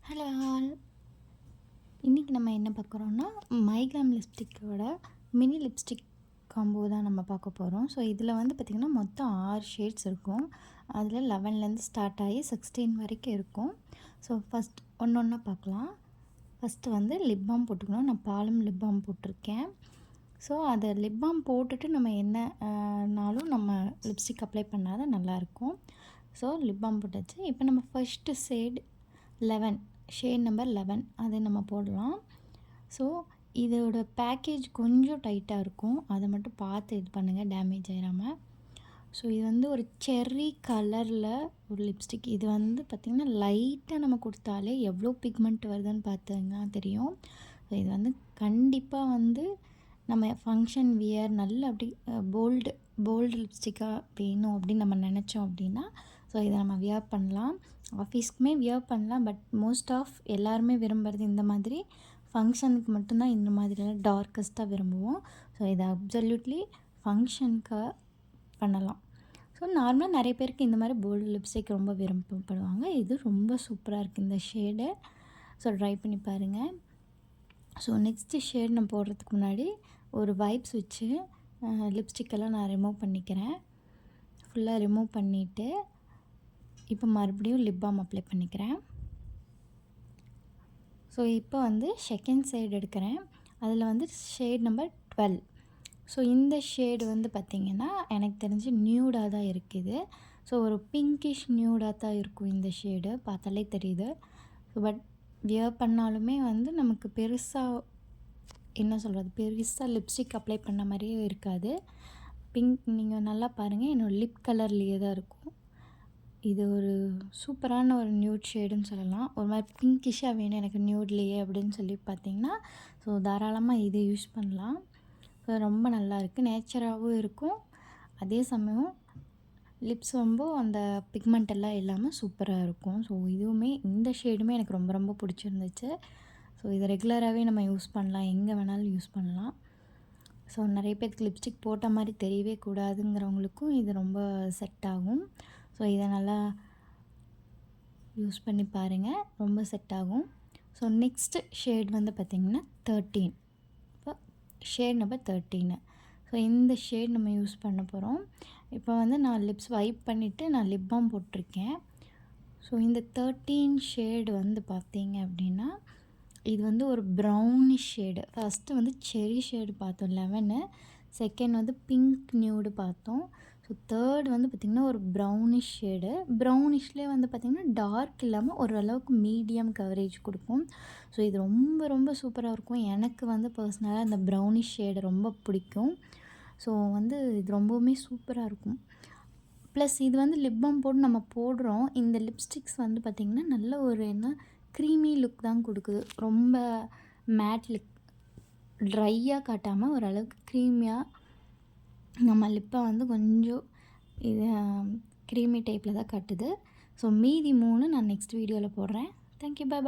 Hello all. இன்றைக்கி நம்ம என்ன பார்க்குறோன்னா மைக்ராம் லிப்ஸ்டிக்கோட மினி லிப்ஸ்டிக் காம்போ தான் நம்ம பார்க்க போகிறோம். ஸோ இதில் வந்து பார்த்திங்கன்னா மொத்தம் 6 ஷேட்ஸ் இருக்கும். அதில் 11லேருந்து ஸ்டார்ட் ஆகி 16 வரைக்கும் இருக்கும். ஸோ ஃபஸ்ட் ஒன்று ஒன்றா பார்க்கலாம். ஃபஸ்ட்டு வந்து லிப் பாம் போட்டுக்கணும். நான் பாலம் லிப் பாம் போட்டிருக்கேன். ஸோ அதை லிப் பாம் போட்டுட்டு நம்ம என்னனாலும் நம்ம லிப்ஸ்டிக் அப்ளை பண்ணால் தான் நல்லாயிருக்கும். ஸோ லிப் பாம் போட்டாச்சு. இப்போ நம்ம ஃபஸ்ட்டு ஷேட் நம்பர் 11 அதை நம்ம போடலாம். ஸோ இதோட பேக்கேஜ் கொஞ்சம் டைட்டாக இருக்கும், அதை மட்டும் பார்த்து இது பண்ணுங்கள், டேமேஜ் ஆகிடாமல். ஸோ இது வந்து ஒரு செர்ரி கலரில் ஒரு லிப்ஸ்டிக். இது வந்து பார்த்திங்கன்னா லைட்டாக நம்ம கொடுத்தாலே எவ்வளோ பிக்மெண்ட் வருதுன்னு பார்த்திங்கன்னா தெரியும். ஸோ இது வந்து கண்டிப்பாக வந்து நம்ம ஃபங்க்ஷன் வியர் நல்ல அப்படி போல்டு லிப்ஸ்டிக்காக வேணும் அப்படின்னு நம்ம நினச்சோம் அப்படின்னா ஸோ இதை நம்ம வியர் பண்ணலாம். ஆஃபீஸ்க்குமே வியர் பண்ணலாம். பட் மோஸ்ட் ஆஃப் எல்லாருமே விரும்புகிறது இந்த மாதிரி ஃபங்க்ஷனுக்கு மட்டும்தான் இந்த மாதிரிலாம் டார்க்கஸ்ட்டாக விரும்புவோம். ஸோ இதை அப்சல்யூட்லி ஃபங்க்ஷனுக்கு பண்ணலாம். ஸோ நார்மலாக நிறைய பேருக்கு இந்த மாதிரி போல்டு லிப்ஸ்டிக் ரொம்ப விருப்பப்படுவாங்க. இது ரொம்ப சூப்பராக இருக்குது இந்த ஷேடு. ஸோ ட்ரை பண்ணி பாருங்கள். ஸோ நெக்ஸ்ட்டு ஷேட் நான் போடுறதுக்கு முன்னாடி ஒரு வைப்ஸ் வச்சு லிப்ஸ்டிக்கெல்லாம் நான் ரிமூவ் பண்ணிக்கிறேன். ஃபுல்லாக ரிமூவ் பண்ணிவிட்டு இப்போ மறுபடியும் லிப் பாம் அப்ளை பண்ணிக்கிறேன். ஸோ இப்போ வந்து செகண்ட் ஷேட் எடுக்கிறேன். அதில் வந்து ஷேட் நம்பர் 12. ஸோ இந்த ஷேடு வந்து பார்த்திங்கன்னா எனக்கு தெரிஞ்சு நியூடாக தான் இருக்குது. ஸோ ஒரு பிங்கிஷ் நியூடாக தான் இருக்கும் இந்த ஷேடு, பார்த்தாலே தெரியுது. ஸோ பட் வியர் பண்ணாலுமே வந்து நமக்கு பெருசாக லிப்ஸ்டிக் அப்ளை பண்ண மாதிரியே இருக்காது. பிங்க் நீங்கள் நல்லா பாருங்கள், என்னோடய லிப் கலர்லேயே தான் இருக்கும். இது ஒரு சூப்பரான ஒரு நியூட் ஷேடுன்னு சொல்லலாம். ஒரு மாதிரி பிங்கிஷாக வேணும் எனக்கு நியூட்லேயே அப்படின்னு சொல்லி பார்த்தீங்கன்னா ஸோ தாராளமாக இதை யூஸ் பண்ணலாம். ஸோ ரொம்ப நல்லா இருக்குது, நேச்சராகவும் இருக்கும். அதே சமயம் லிப்ஸ் ரொம்ப அந்த பிக்மெண்ட் எல்லாம் இல்லாமல் சூப்பராக இருக்கும். ஸோ இதுவுமே இந்த ஷேடுமே எனக்கு ரொம்ப ரொம்ப பிடிச்சிருந்துச்சு. ஸோ இதை ரெகுலராகவே நம்ம யூஸ் பண்ணலாம், எங்கே வேணாலும் யூஸ் பண்ணலாம். ஸோ நிறைய பேருக்கு லிப்ஸ்டிக் போட்ட மாதிரி தெரியவே கூடாதுங்கிறவங்களுக்கும் இது ரொம்ப செட் ஆகும். ஸோ இதை நல்லா யூஸ் பண்ணி பாருங்கள், ரொம்ப செட் ஆகும். ஸோ நெக்ஸ்ட்டு ஷேட் வந்து பார்த்திங்கன்னா 13. இப்போ ஷேட் நம்பர் 13. ஸோ இந்த ஷேட் நம்ம யூஸ் பண்ண போகிறோம். இப்போ வந்து நான் லிப்ஸ் வைப் பண்ணிவிட்டு நான் லிப் பாம் போட்டிருக்கேன். ஸோ இந்த 13 ஷேடு வந்து பார்த்திங்க அப்படின்னா இது வந்து ஒரு ப்ரௌனிஷ் ஷேடு. ஃபஸ்ட்டு வந்து செரி ஷேடு பார்த்தோம் 11, செகண்ட் வந்து பிங்க் நியூடு பார்த்தோம். ஸோ தேர்ட் வந்து பார்த்திங்கன்னா ஒரு ப்ரௌனிஷ் ஷேடு. ப்ரௌனிஷ்லேயே வந்து பார்த்திங்கன்னா டார்க் இல்லாமல் ஓரளவுக்கு மீடியம் கவரேஜ் கொடுக்கும். ஸோ இது ரொம்ப ரொம்ப சூப்பராக இருக்கும். எனக்கு வந்து பர்சனலாக இந்த ப்ரௌனிஷ் ஷேடு ரொம்ப பிடிக்கும். ஸோ வந்து இது ரொம்பவுமே சூப்பராக இருக்கும். ப்ளஸ் இது வந்து லிப் பாம் போட்டு நம்ம போடுறோம். இந்த லிப்ஸ்டிக்ஸ் வந்து பார்த்திங்கன்னா நல்ல ஒரு க்ரீமி லுக் தான் கொடுக்குது. ரொம்ப மேட் லுக், ட்ரையாக காட்டாமல் ஓரளவுக்கு க்ரீமியாக நம்ம லிப்பை வந்து கொஞ்சம் இது க்ரீமி டைப்பில் தான் காட்டுது. ஸோ மீதி 3 நான் நெக்ஸ்ட் வீடியோவில் போடுறேன். தேங்க்யூ, பாய் பாய்.